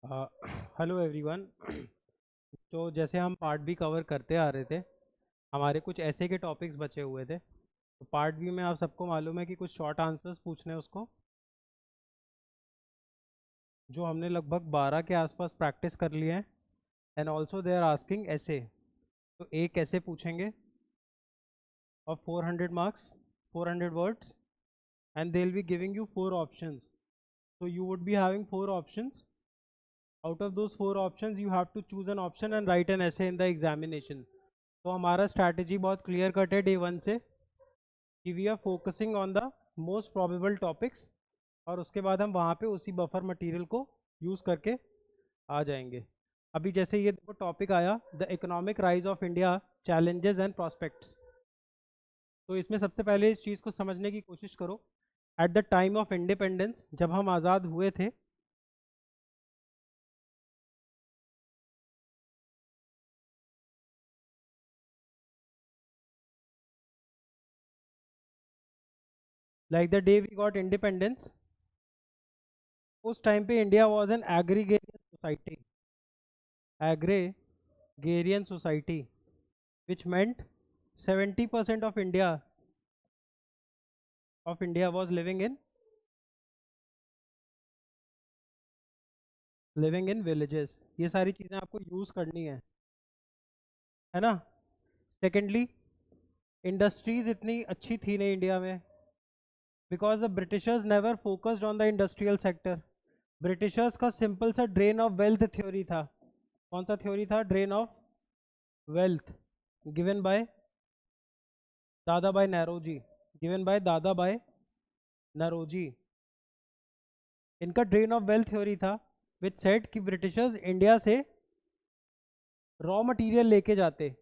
Hello everyone. तो जैसे हम पार्ट बी कवर करते आ रहे थे, हमारे कुछ ऐसे के टॉपिक्स बचे हुए थे। तो पार्ट बी में आप सबको मालूम है कि कुछ शॉर्ट आंसर्स पूछने हैं उसको, जो हमने लगभग 12 के आसपास प्रैक्टिस कर लिए हैं। And also they are asking ऐसे, तो एक ऐसे पूछेंगे of 400 marks, 400 words, and they will be giving you 4 options. So you would be having 4 options. Out of those 4 options, you have to choose an option and write an essay in the examination. तो हमारा strategy बहुत clear cut है day one से, कि we are focusing on the most probable topics, और उसके बाद हम वहाँ पे उसी बफर मटेरियल को यूज़ करके आ जाएंगे। अभी जैसे ये देखो टॉपिक आया, the economic rise of India, challenges and prospects. तो इसमें सबसे पहले इस चीज़ को समझने की कोशिश करो। At the time of independence, जब हम आज़ाद हुए थे, like the day we got independence, उस टाइम पे India was an agrarian society, agrarian society, which meant 70% of India was living in villages। ये सारी चीज़ें आपको यूज़ करनी है ना। सेकेंडली, इंडस्ट्रीज इतनी अच्छी थी नहीं इंडिया में, because the Britishers never focused on the industrial sector. Britishers का सिंपल सा ड्रेन ऑफ वेल्थ थ्योरी था। कौन सा थ्योरी था? Drain of wealth, given by Dadabhai Naoroji, given by Dadabhai Naoroji. इनका ड्रेन ऑफ वेल्थ थ्योरी था, विच सेड कि Britishers India से रॉ मटेरियल लेके जाते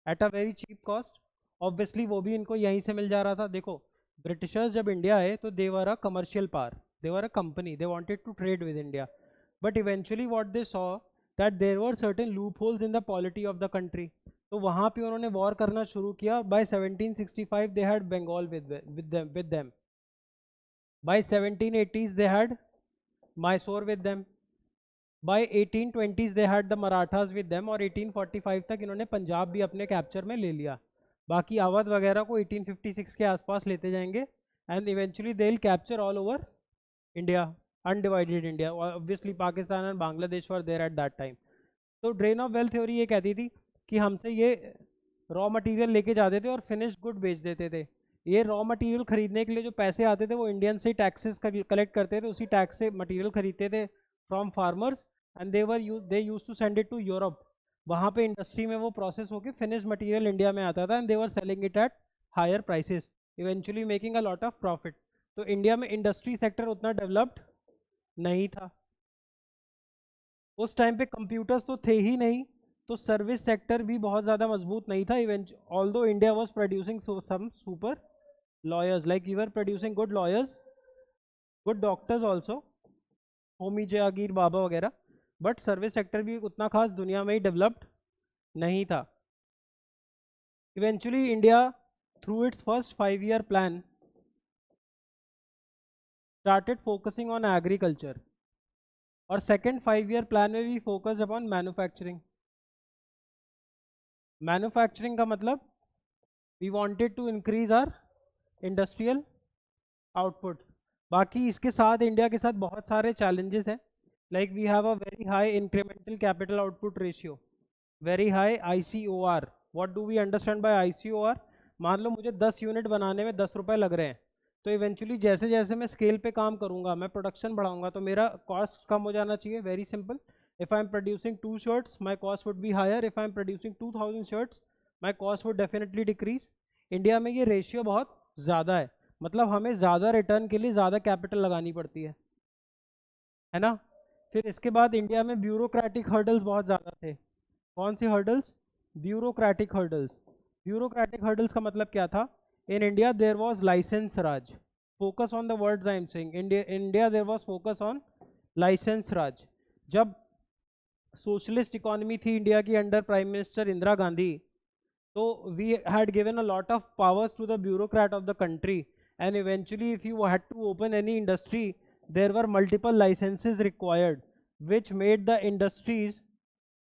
at a very cheap cost. Obviously वो भी इनको यहीं से मिल जा रहा था। देखो, ब्रिटिशर्स जब इंडिया आए तो they were a commercial power, they were a company, they wanted to trade with India, but eventually what they saw that there were certain loop holes in the polity of the country. तो वहाँ पे उन्होंने war करना शुरू किया। By 1765 they had Bengal with them, by 1780s they had Mysore with them, by 1820s they had the Marathas with them, और 1845 तक इन्होंने पंजाब भी अपने कैप्चर में ले लिया। बाकी अवध वगैरह को 1856 के आसपास लेते जाएंगे, and eventually they will capture all over India, undivided India. Obviously Pakistan and Bangladesh were there at that time. तो ड्रेन ऑफ वेल्थ थ्योरी ये कहती थी कि हमसे ये रॉ मटेरियल लेके जाते थे और फिनिश्ड गुड बेच देते थे। ये रॉ मटेरियल खरीदने के लिए जो पैसे आते थे वो इंडियन से टैक्सेस कलेक्ट करते थे, उसी टैक्स से मटेरियल खरीदते थे from farmers, and they use to send it to Europe. वहाँ पे इंडस्ट्री में वो प्रोसेस होकर फिनिश्ड मटेरियल इंडिया में आता था, and they were selling it at higher prices, eventually making a lot of profit. तो इंडिया में इंडस्ट्री सेक्टर उतना डेवलप्ड नहीं था। उस टाइम पे कंप्यूटर्स तो थे ही नहीं, तो सर्विस सेक्टर भी बहुत ज़्यादा मजबूत नहीं था। Event although India was producing some super lawyers, like we were producing good lawyers, good doctors also, Homi Jehangir Bhabha वगैरह, बट सर्विस सेक्टर भी उतना खास दुनिया में ही डेवलप्ड नहीं था। Eventually India through its first 5 year plan started focusing on agriculture, और second 5 year plan में भी फोकस अपॉन मैन्युफैक्चरिंग। मैन्युफैक्चरिंग का मतलब we wanted to increase our industrial output. बाकी इसके साथ इंडिया के साथ बहुत सारे चैलेंजेस हैं, like we have a very high incremental capital output ratio, very high ICOR। What do we understand by ICOR? मान लो मुझे 10 यूनिट बनाने में 10 रुपए लग रहे हैं, तो इवेंचुअली जैसे जैसे मैं स्केल पे काम करूंगा, मैं प्रोडक्शन बढ़ाऊंगा, तो मेरा कॉस्ट कम हो जाना चाहिए। Very simple, if I am producing 2 shirts my cost would be higher, if I am producing 2000 shirts my cost would definitely decrease. India में ये रेशियो बहुत ज़्यादा है, मतलब हमें ज़्यादा रिटर्न के लिए ज़्यादा कैपिटल लगानी पड़ती है ना। फिर इसके बाद इंडिया में ब्यूरोक्रेटिक हर्डल्स बहुत ज़्यादा थे। कौन सी hurdles? Bureaucratic hurdles. Bureaucratic hurdles का मतलब क्या था? In India there was licence Raj. Focus on the words I am saying. India there was focus on licence Raj. जब सोशलिस्ट इकोनॉमी थी इंडिया की under prime minister Indira Gandhi, तो we had given a lot of powers to the bureaucrat of the country, and eventually if you had to open any industry there were multiple licences required. which made the industries,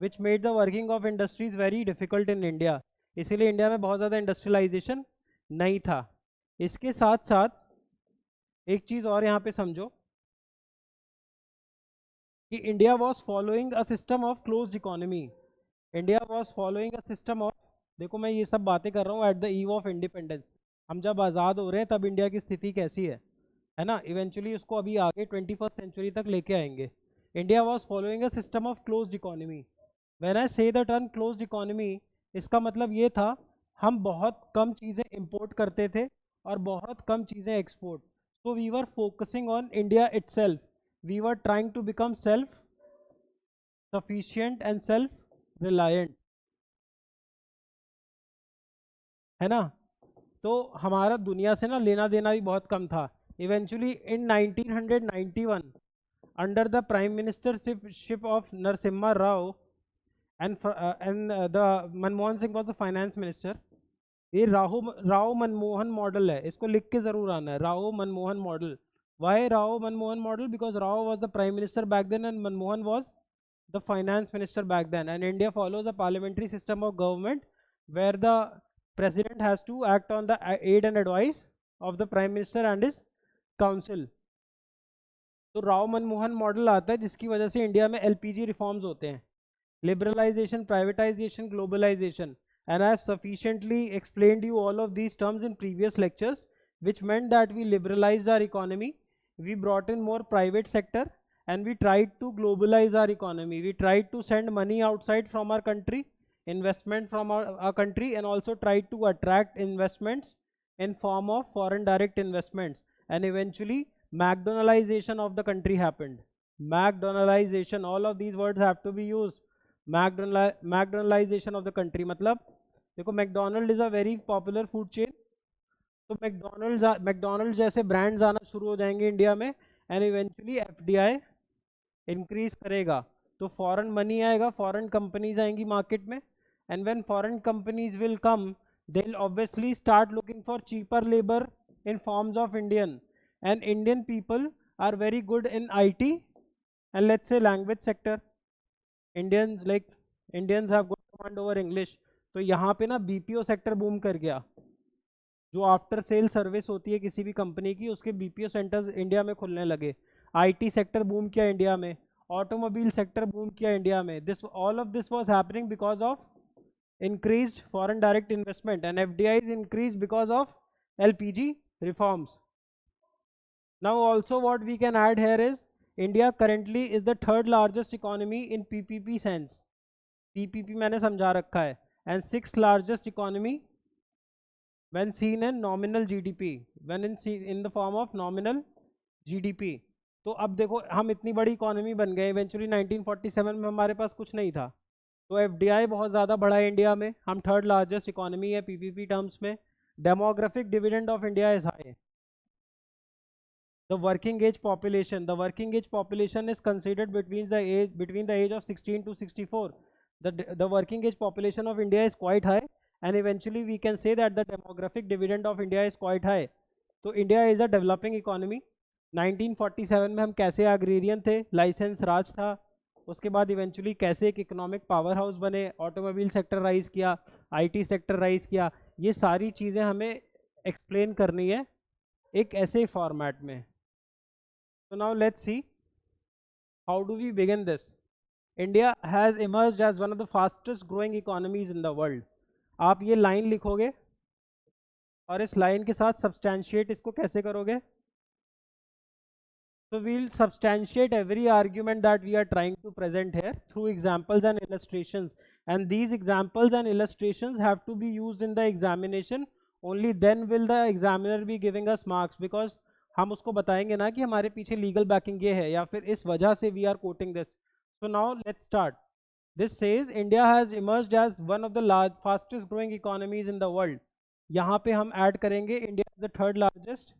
which made the working of industries very difficult in India. इसीलिए India में बहुत ज़्यादा industrialisation नहीं था. इसके साथ साथ एक चीज़ और यहाँ पे समझो कि India was following a system of closed economy. India was following a system of, देखो मैं ये सब बातें कर रहा हूँ at the eve of independence. हम जब आज़ाद हो रहे हैं तब इंडिया की स्थिति कैसी है ना. इवेंचुअली उसको अभी आगे 21st सेंचुरी तक लेके आएंगे. India was following a system of closed economy. When I से द टर्म क्लोज्ड इकोनॉमी, इसका मतलब ये था हम बहुत कम चीज़ें इंपोर्ट करते थे और बहुत कम चीज़ें export. So we were focusing on India itself. We were trying to become self sufficient and self reliant, है ना. तो हमारा दुनिया से ना लेना देना भी बहुत कम था. Eventually in 1991 under the prime ministership of Narasimha Rao and the Manmohan Singh was the finance minister. ये राव मनमोहन मॉडल है, इसको लिख के जरूर आना है. Rao Manmohan model. Why Rao Manmohan model? Because Rao was the prime minister back then and Manmohan was the finance minister back then. And India follows a parliamentary system of government where the president has to act on the aid and advice of the prime minister and his council. तो Rao Manmohan model आता है जिसकी वजह से India में LPG reforms होते हैं. Liberalization, privatization, globalization, and I have sufficiently explained you all of these terms in previous lectures, which meant that we liberalized our economy, we brought in more private sector, and we tried to globalize our economy. We tried to send money outside from our country, investment from our country, and also tried to attract investments in form of foreign direct investments. And eventually McDonaldization of the country happened. McDonaldization, all of these words have to be used. McDonaldization of the country मतलब देखो McDonald is a very popular food chain. तो McDonald जैसे brands आना शुरू हो जाएंगे India में and eventually FDI increase करेगा तो फॉरेन मनी आएगा, फॉरेन कंपनीज आएंगी मार्केट में. And when foreign companies will come they will obviously start looking for cheaper labour in forms of Indian. And Indian people are very good in IT and let's say language sector. Indians have good command over English. तो यहाँ पे ना BPO sector boom कर गया. जो after sale service होती है किसी भी कंपनी की, उसके BPO सेंटर्स इंडिया में खुलने लगे. IT सेक्टर बूम किया इंडिया में, ऑटोमोबाइल सेक्टर बूम किया इंडिया में. This all of this was happening because of increased foreign direct investment and FDIs increased because of LPG reforms. Now also what we can add here is India currently is the third largest economy in PPP sense. PPP मैंने समझा रखा है. And sixth largest economy when seen in nominal GDP, when in the form of nominal GDP. तो अब देखो हम इतनी बड़ी इकोनॉमी बन गए. इवेंचुअली 1947 में हमारे पास कुछ नहीं था तो FDI बहुत ज़्यादा बढ़ा है इंडिया में. हम थर्ड लार्जेस्ट इकोनॉमी है PPP टर्म्स में. Demographic dividend of India is high. The working age population is considered between the age of 16 to 64. The working age population of India is quite high and eventually we can say that the demographic dividend of India is quite high. So India is a developing economy. 1947 में हम कैसे agrarian थे, licence राज था. उसके बाद eventually कैसे एक economic power house बने, ऑटोमोबाइल सेक्टर राइज किया, IT सेक्टर राइज किया. ये सारी चीज़ें हमें एक्सप्लेन करनी है एक ऐसे फॉर्मेट में. So now let's see how do we begin this. India has emerged as one of the fastest growing economies in the world. आप ये लाइन लिखोगे और इस लाइन के साथ सब्सटैंशिएट इसको कैसे करोगे? So we'll substantiate every argument that we are trying to present here through examples and illustrations, and these examples and illustrations have to be used in the examination. Only then will the examiner be giving us marks, because हम उसको बताएंगे ना कि हमारे पीछे legal backing ये है या फिर इस वजह से we are quoting this. So now let's start. This says India has emerged as one of the fastest growing economies in the world. यहाँ पे हम ऐड करेंगे India is the third largest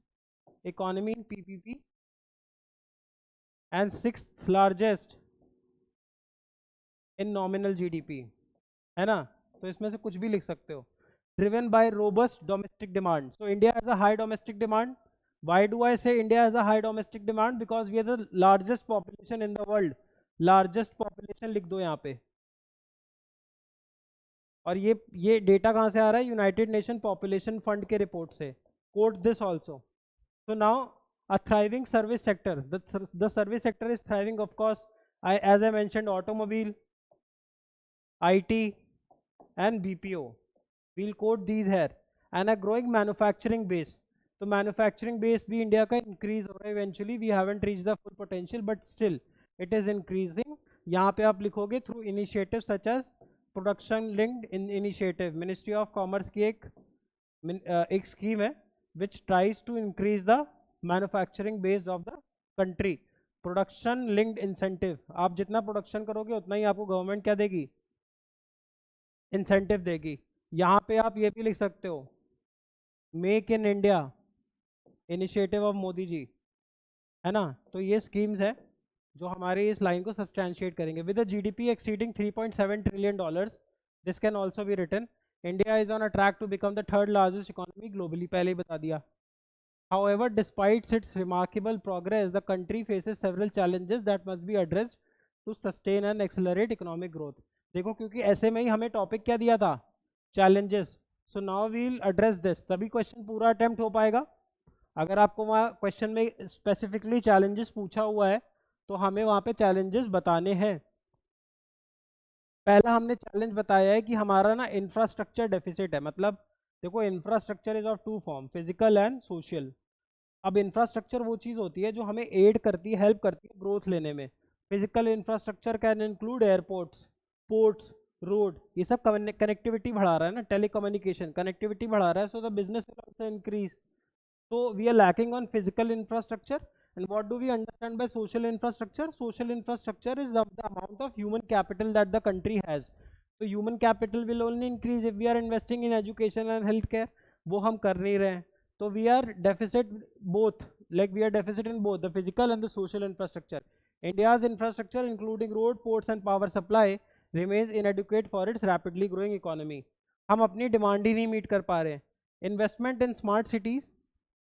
economy in PPP and sixth largest in nominal GDP, है ना. तो इसमें से कुछ भी लिख सकते हो. Driven by robust domestic demand. So India has a high domestic demand. Why do I say India has a high domestic demand? Because we are the largest population in the world. Largest population लिख दो यहाँ पे। और ये data कहाँ से आ रहा है? यूनाइटेड नेशन पॉपुलेशन फंड के रिपोर्ट से। Quote this also. So now a thriving service sector, the service sector is thriving, of course. As I mentioned, automobile, IT and BPO. We'll quote these here. And a growing manufacturing base. तो manufacturing base भी India का increase हो रहा है eventually. We haven't reached the full potential, but still it is increasing. यहाँ पे आप लिखोगे through initiatives such as production linked initiative. Ministry of Commerce की एक scheme है which tries to increase the manufacturing base of the country. Production linked incentive. आप जितना production करोगे उतना ही आपको गवर्नमेंट क्या देगी? इंसेंटिव देगी। यहाँ पे आप ये भी लिख सकते हो, make in India initiative of Modi ji, है ना। तो ये स्कीम्स है जो हमारे इस लाइन को सब्सटैंशिएट करेंगे। With GDP exceeding 3.7 trillion dollars, this can also be written, India is on a track to become the third largest economy globally, पहले ही बता दिया। However, despite its remarkable progress, the country faces several challenges that must be addressed to sustain and accelerate economic growth. देखो क्योंकि ऐसे में ही हमें topic क्या दिया था? Challenges. So now we'll address this. तभी क्वेश्चन पूरा अटेम्प्ट हो पाएगा। अगर आपको वहाँ क्वेश्चन में स्पेसिफिकली चैलेंजेस पूछा हुआ है तो हमें वहाँ पे चैलेंजेस बताने हैं। पहला हमने चैलेंज बताया है कि हमारा ना इंफ्रास्ट्रक्चर डेफिसिट है। मतलब देखो, infrastructure is of two form, physical and social. अब इंफ्रास्ट्रक्चर वो चीज़ होती है जो हमें एड करती है, हेल्प करती है ग्रोथ लेने में। Physical infrastructure can include airports, ports, road, ये सब कनेक्टिविटी बढ़ा रहा है ना, टेलीकम्युनिकेशन कनेक्टिविटी बढ़ा रहा है, so the business will also increase. So we are lacking on physical infrastructure. And what do we understand by social infrastructure? Social infrastructure is the amount of human capital that the country has. So human capital will only increase if we are investing in education and healthcare. वो हम कर नहीं रहे हैं, तो we are deficit both, like we are deficit in both the physical and the social infrastructure. India's infrastructure, including road, ports and power supply, remains inadequate for its rapidly growing economy. हम अपनी demand ही नहीं meet कर पा रहे हैं। Investment in smart cities,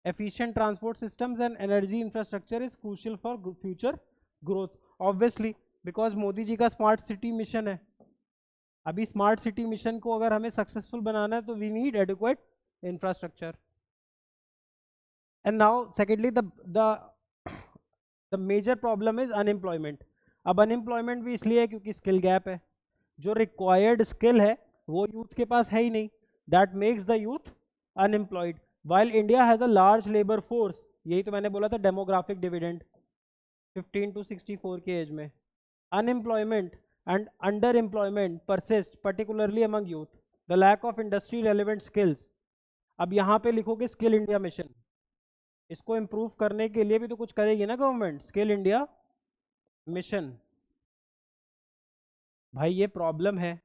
efficient transport systems and energy infrastructure is crucial for future growth, obviously, because Modi ji का smart city mission है। अभी स्मार्ट सिटी मिशन को अगर हमें सक्सेसफुल बनाना है तो we need adequate infrastructure. And now secondly the major problem is unemployment. अब अनएम्प्लॉयमेंट भी इसलिए है क्योंकि स्किल गैप है। जो रिक्वायर्ड स्किल है वो यूथ के पास है ही नहीं, that makes the youth unemployed. While India has a large labor force, यही तो मैंने बोला था डेमोग्राफिक डिविडेंड 15 to 64 के एज में, unemployment and under employment persist particularly among youth, the lack of industry relevant skills. अब यहाँ पे लिखोगे स्किल इंडिया मिशन, इसको इम्प्रूव करने के लिए भी तो कुछ करेगी ना गवर्नमेंट, स्किल इंडिया मिशन। भाई ये प्रॉब्लम है,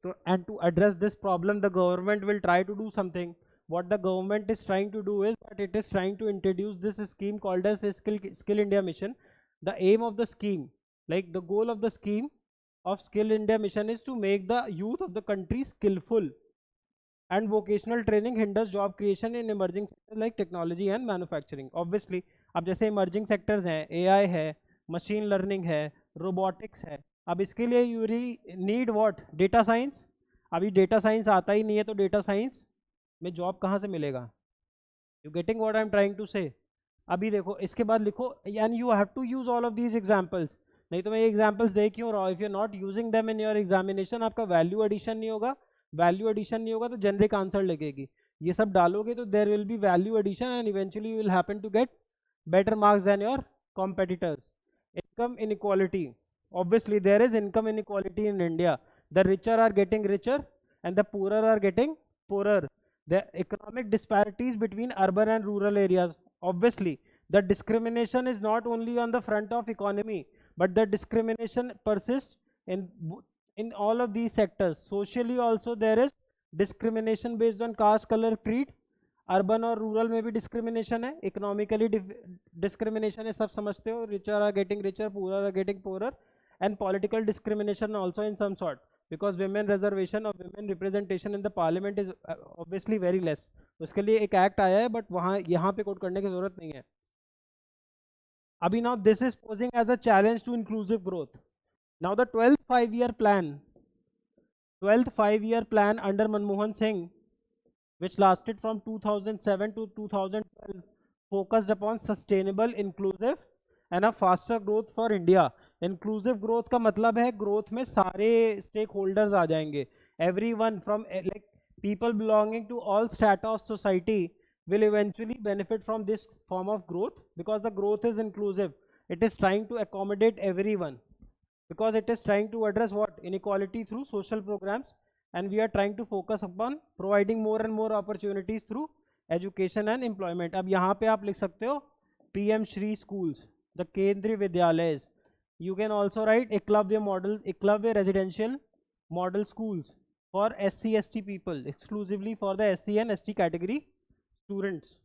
तो and to address this problem the government will try to do something. What the government is trying to do is that it is trying to introduce this scheme called as Skill India Mission. The aim of the scheme, like the goal of the scheme of Skill India Mission, is to make the youth of the country skillful, and vocational training hinders job creation in emerging sectors like technology and manufacturing. Obviously, अब जैसे emerging sectors हैं, AI है, machine learning है, robotics है, अब इसके लिए you need what? Data science। अभी data science आता ही नहीं है, तो data science में जॉब कहाँ से मिलेगा? You getting what I am trying to say? अभी देखो इसके बाद लिखो, and you have to use all of these examples. नहीं तो मैं ये एग्जांपल्स दे क्यों रहा हूँ? If you not using them in your examination, आपका वैल्यू एडिशन नहीं होगा। वैल्यू एडिशन नहीं होगा तो जेनरिक आंसर लगेगी। ये सब डालोगे तो there will be value addition and eventually you will happen to get better marks than your competitors. Income inequality, obviously there is income inequality in India. The richer are getting richer and the poorer are getting poorer. The economic disparities between urban and rural areas, obviously the discrimination is not only on the front of economy, but the discrimination persists in all of these sectors. Socially also there is discrimination based on caste, color, creed. Urban और rural में भी discrimination है, economically discrimination है, सब समझते हो, richer are getting richer, poor are getting poorer, and political discrimination also in some sort, because women reservation और women representation in the parliament is obviously very less. उसके लिए एक एक्ट आया है, बट वहाँ यहाँ पे कोट करने की जरूरत नहीं है अभी। Now this is posing as a challenge to inclusive growth. Now the 12th 5-year plan, 12th 5-year plan under Manmohan Singh, which lasted from 2007 to 2012, focused upon sustainable, inclusive and a faster growth for India. Inclusive growth का मतलब है growth में सारे stakeholders आ जाएंगे. Everyone from like people belonging to all strata of society will eventually benefit from this form of growth, because the growth is inclusive. It is trying to accommodate everyone, because it is trying to address what? Inequality through social programs, and we are trying to focus upon providing more and more opportunities through education and employment. अब यहाँ पे आप लिख सकते हो PM Shri schools, the केंद्रीय विद्यालय. You can also write Eklavya model, Eklavya residential model schools for SC ST people, exclusively for the SC and ST category students.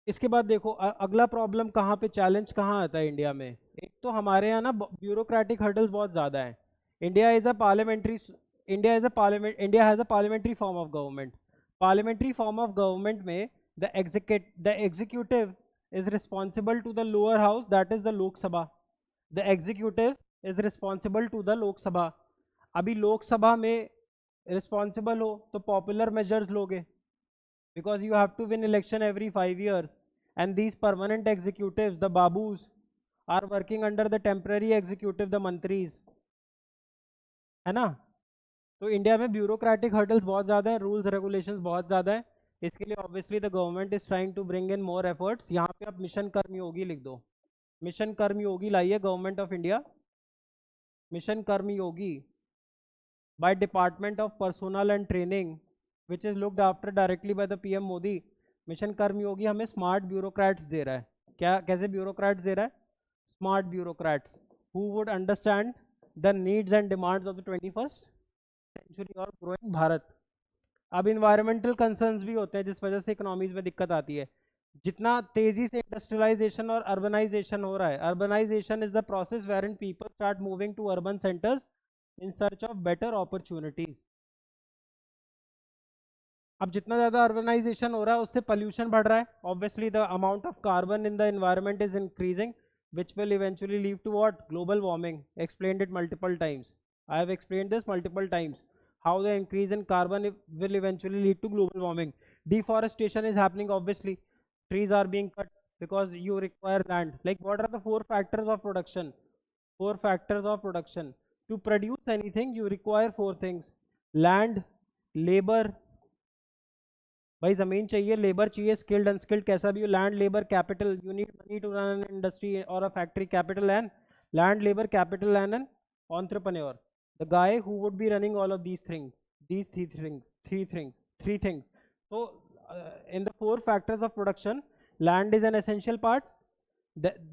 इसके बाद देखो अगला प्रॉब्लम कहाँ पे, चैलेंज कहाँ आता है इंडिया में. एक तो हमारे यहाँ ना ब्यूरोक्रेटिक हर्डल्स बहुत ज़्यादा हैं. India is a parliamentary, India has a parliamentary form of government. Parliamentary form of government में the executive is responsible to the lower house, that is the Lok Sabha. The executive is responsible to the Lok Sabha. अभी लोकसभा में responsible हो तो popular measures लोगे, because you have to win election every 5 years, and these permanent executives, the babus, are working under the temporary executive, the mantris, है ना. तो India में bureaucratic hurdles बहुत ज़्यादा है, रूल्स रेगुलेशंस बहुत ज़्यादा है. इसके लिए obviously the government is trying to bring in more efforts. यहाँ पे आप मिशन कर्मयोगी लिख दो. मिशन कर्मयोगी लाइए government of India. Mission Karmayogi by Department of Personnel and Training, which is looked after directly by the PM Modi. Mission Karmayogi हमें smart bureaucrats दे रहा है. क्या कैसे ब्यूरोक्रेट्स दे रहा है? Smart bureaucrats who would understand the needs and demands of the 21st century और growing Bharat. अब environmental concerns भी होते हैं जिस वजह से इकोनॉमीज में दिक्कत आती है. जितना तेजी से इंडस्ट्रियलाइजेशन और अर्बनाइजेशन हो रहा है, urbanisation is the process wherein people start moving to urban centres in search of better opportunities. अब जितना ज़्यादा अर्बनाइजेशन हो रहा है उससे पोल्यूशन बढ़ रहा है. Obviously the amount of carbon in the environment is increasing, which will eventually lead to what? Global warming. Explained it multiple times. I have explained this multiple times. How the increase in carbon will eventually lead to global warming. Deforestation is happening obviously. Trees are being cut because you require land. Like what are the 4 factors of production? 4 factors of production. To produce anything you require 4 things: land, labor, भाई ज़मीन चाहिए, labour चाहिए, skilled unskilled कैसा भी हो, land, labour, capital. You need money to run an industry और a factory. Capital and land, labour, capital and an entrepreneur, the guy who would be running all of these things, these three things. So in the 4 factors of production, land is an essential part.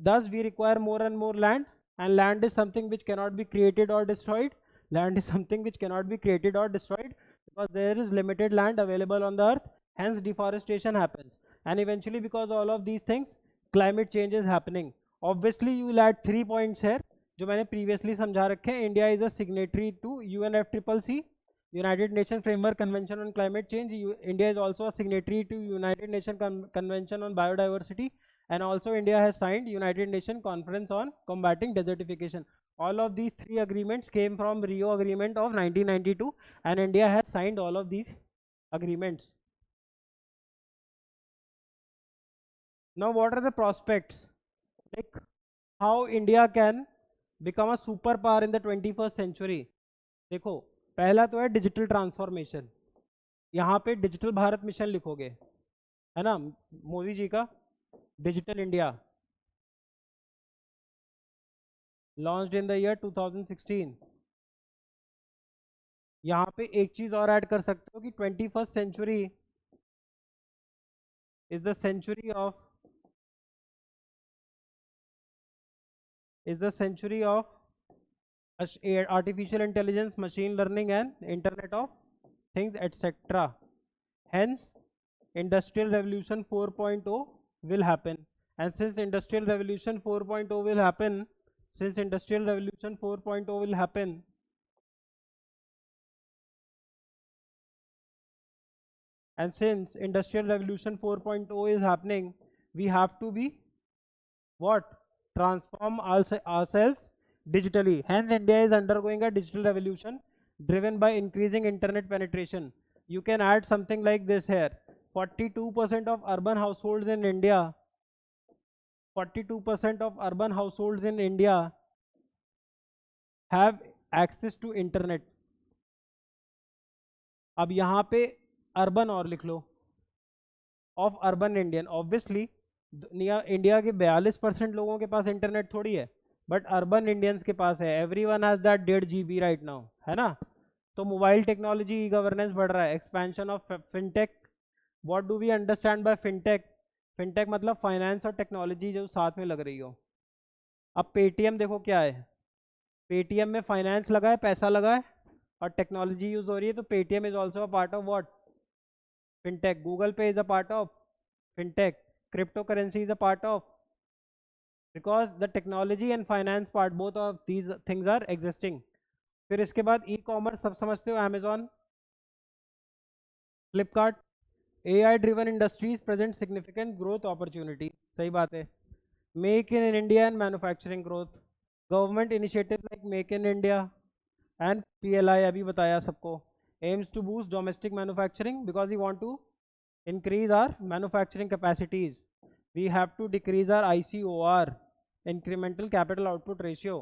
Thus we require more and more land, and land is something which cannot be created or destroyed. Land is something which cannot be created or destroyed because there is limited land available on the earth. Hence deforestation happens, and eventually because all of these things, climate change is happening. Obviously you will add 3 points here जो मैंने previously समझा रखे हैं. India is a signatory to UNFCCC, United Nations Framework Convention on Climate Change. India is also a signatory to United Nations Convention on Biodiversity, and also India has signed United Nations Conference on Combating Desertification. All of these 3 agreements came from Rio Agreement of 1992, and India has signed all of these agreements. Now what are the prospects? Like how India can become a superpower in the 21st century. देखो पहला तो है digital transformation. यहाँ पे digital Bharat mission लिखोगे, है ना, मोदी जी का digital India launched in the year 2016. यहाँ पे एक चीज और ऐड कर सकते हो कि 21st century is the century of artificial intelligence, machine learning and internet of things, etc. Hence industrial revolution 4.0 will happen, and since industrial revolution 4.0 will happen, And since Industrial Revolution 4.0 is happening, we have to be what? Transform ourselves digitally. Hence, India is undergoing a digital revolution driven by increasing internet penetration. You can add something like this here. 42% of urban households in India, 42% of urban households in India have access to internet. अब यहाँ पे urban और लिख लो, of urban Indian. Obviously India के 42% लोगों के पास internet थोड़ी है, बट अर्बन इंडियंस के पास है. Everyone has that 1.5 GB right now, है ना. तो मोबाइल टेक्नोलॉजी ई गवर्नेंस बढ़ रहा है, expansion of fintech. What do we understand by fintech? Fintech मतलब फाइनेंस और टेक्नोलॉजी जो साथ में लग रही हो. अब पेटीएम देखो क्या है, पेटीएम में फाइनेंस लगा है, पैसा लगा है और टेक्नोलॉजी यूज हो रही है. तो Paytm is also a part of what? Fintech. Google Pay is a part of fintech. Crypto currency is a part of, because the technology and finance part, both of these things are existing. फिर इसके बाद e commerce सब समझते हो, Amazon, Flipkart. AI driven industries present significant growth opportunity. सही बात है. Make in India and manufacturing growth. Government initiatives like Make in India and PLI अभी बताया सबको, aims to boost domestic manufacturing because we want to increase our manufacturing capacities. We have to decrease our ICOR, incremental capital output ratio.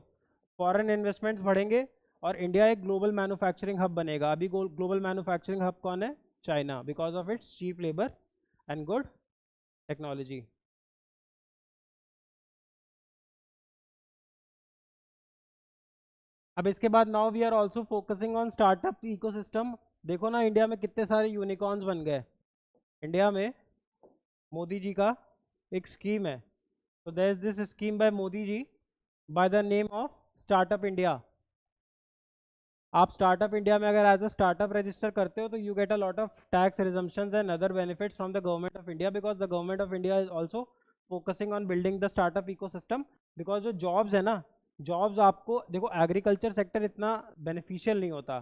Foreign investments बढ़ेंगे और India एक global manufacturing hub बनेगा. अभी global manufacturing hub कौन है? China, because of its cheap labour and good technology. अब इसके बाद now we are also focusing on startup ecosystem. देखो ना इंडिया में कितने सारे यूनिकॉर्न्स बन गए. इंडिया में मोदी जी का एक स्कीम है, तो there is this scheme by Modi ji by the name of startup India. आप स्टार्टअप इंडिया में अगर एज अ स्टार्टअप रजिस्टर करते हो तो you get a lot of tax exemptions and other benefits from the government of India, because the government of India is also focusing on building the startup ecosystem. Because जो jobs है ना, jobs आपको देखो, agriculture sector इतना beneficial नहीं होता.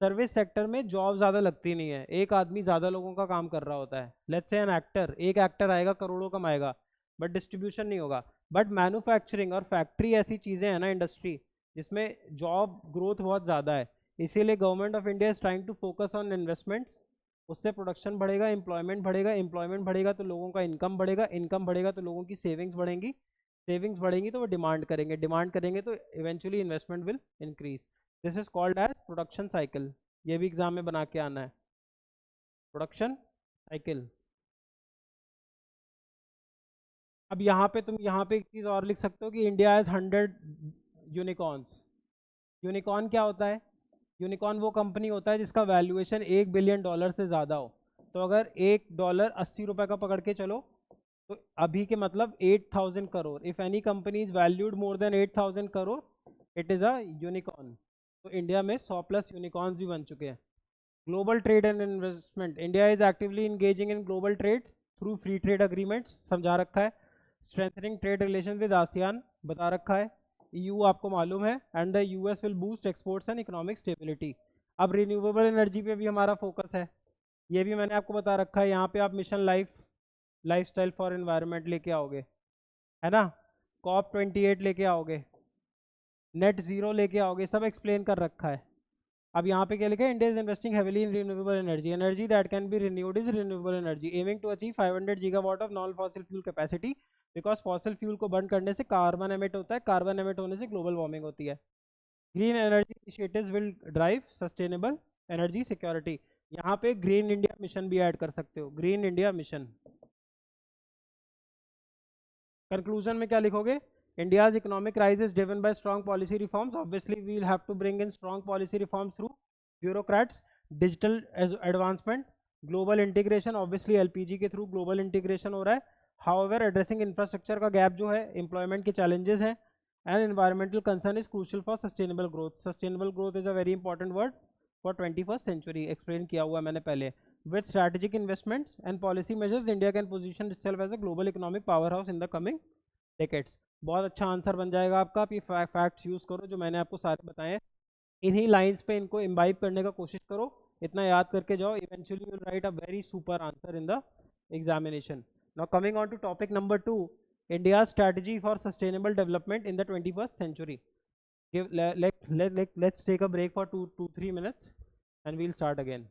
Service sector में job ज़्यादा लगती नहीं है, एक आदमी ज़्यादा लोगों का काम कर रहा होता है. लेट्स से एन एक्टर, एक एक्टर आएगा करोड़ों कमाएगा, बट डिस्ट्रीब्यूशन नहीं होगा. बट मैन्युफैक्चरिंग और फैक्ट्री ऐसी चीज़ें हैं ना, इंडस्ट्री जिसमें जॉब ग्रोथ बहुत ज़्यादा है. इसीलिए government of India is trying to focus on investments. उससे प्रोडक्शन बढ़ेगा, एम्प्लॉयमेंट बढ़ेगा, एम्प्लॉयमेंट बढ़ेगा तो लोगों का इनकम बढ़ेगा, इनकम बढ़ेगा तो लोगों की सेविंग्स बढ़ेंगी, सेविंग्स बढ़ेंगी तो वो डिमांड करेंगे, डिमांड करेंगे तो eventually investment will increase. This is called as production cycle. ये भी एग्जाम में बना के आना है, प्रोडक्शन साइकिल. अब यहाँ पे तुम यहाँ पे एक चीज़ और लिख सकते हो कि इंडिया हैज़ 100 यूनिकॉर्न्स. यूनिकॉर्न क्या होता है? यूनिकॉर्न वो कंपनी होता है जिसका वैल्यूएशन $1 बिलियन से ज़्यादा हो. तो अगर $1 80 रुपये का पकड़ के चलो तो अभी के मतलब 8,000 crore. If any company is valued more than 8,000 crore it is a unicorn. तो इंडिया में 100+ यूनिकॉर्न्स भी बन चुके हैं. Global trade and investment. India is actively engaging in global trade through free trade agreements, समझा रखा है. Strengthening trade relation with ASEAN बता रखा है. EU आपको मालूम है. And the US will boost exports and economic stability. अब रिन्यूएबल एनर्जी पे भी हमारा फोकस है, ये भी मैंने आपको बता रखा है. यहाँ पे आप मिशन लाइफस्टाइल फॉर एनवायरनमेंट लेके आओगे, है ना, COP28 लेके आओगे, नेट जीरो लेके आओगे, सब एक्सप्लेन कर रखा है. अब यहाँ पे क्या लिखा है? India is investing heavily in renewable energy. Energy that can be renewed is renewable energy, aiming to achieve 500 gigawatt of non fossil fuel capacity. Because fossil fuel को बर्न करने से कार्बन एमिट होता है, कार्बन एमिट होने से global warming होती है. Green energy initiatives will drive sustainable energy security. यहाँ पे ग्रीन इंडिया मिशन भी ऐड कर सकते हो, ग्रीन इंडिया मिशन. कंक्लूजन में क्या लिखोगे? India's economic rise is driven by strong policy reforms. Obviously, we will have to bring in strong policy reforms through bureaucrats, digital advancement, global integration. Obviously, LPG के through global integration हो रहा है. However, addressing infrastructure का gap जो है, employment के challenges हैं, and environmental concern is crucial for sustainable growth. Sustainable growth is a very important word for 21st century. Explain किया हुआ मैंने पहले. With strategic investments and policy measures, India can position itself as a global economic powerhouse in the coming decades. बहुत अच्छा answer बन जाएगा आपका. आप ये फैक्ट्स यूज़ करो जो मैंने आपको सारे बताए हैं, इन्हीं लाइंस पे इनको इम्बाइब करने का कोशिश करो. इतना याद करके जाओ, eventually you will write a very super answer in the examination. Now coming on to topic number 2, India strategy for sustainable development in the 21st century. Let's take a break for 2-3 minutes and we'll start again.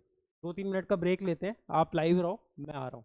2-3 minute का break लेते हैं, आप live रहो, मैं आ रहा हूँ.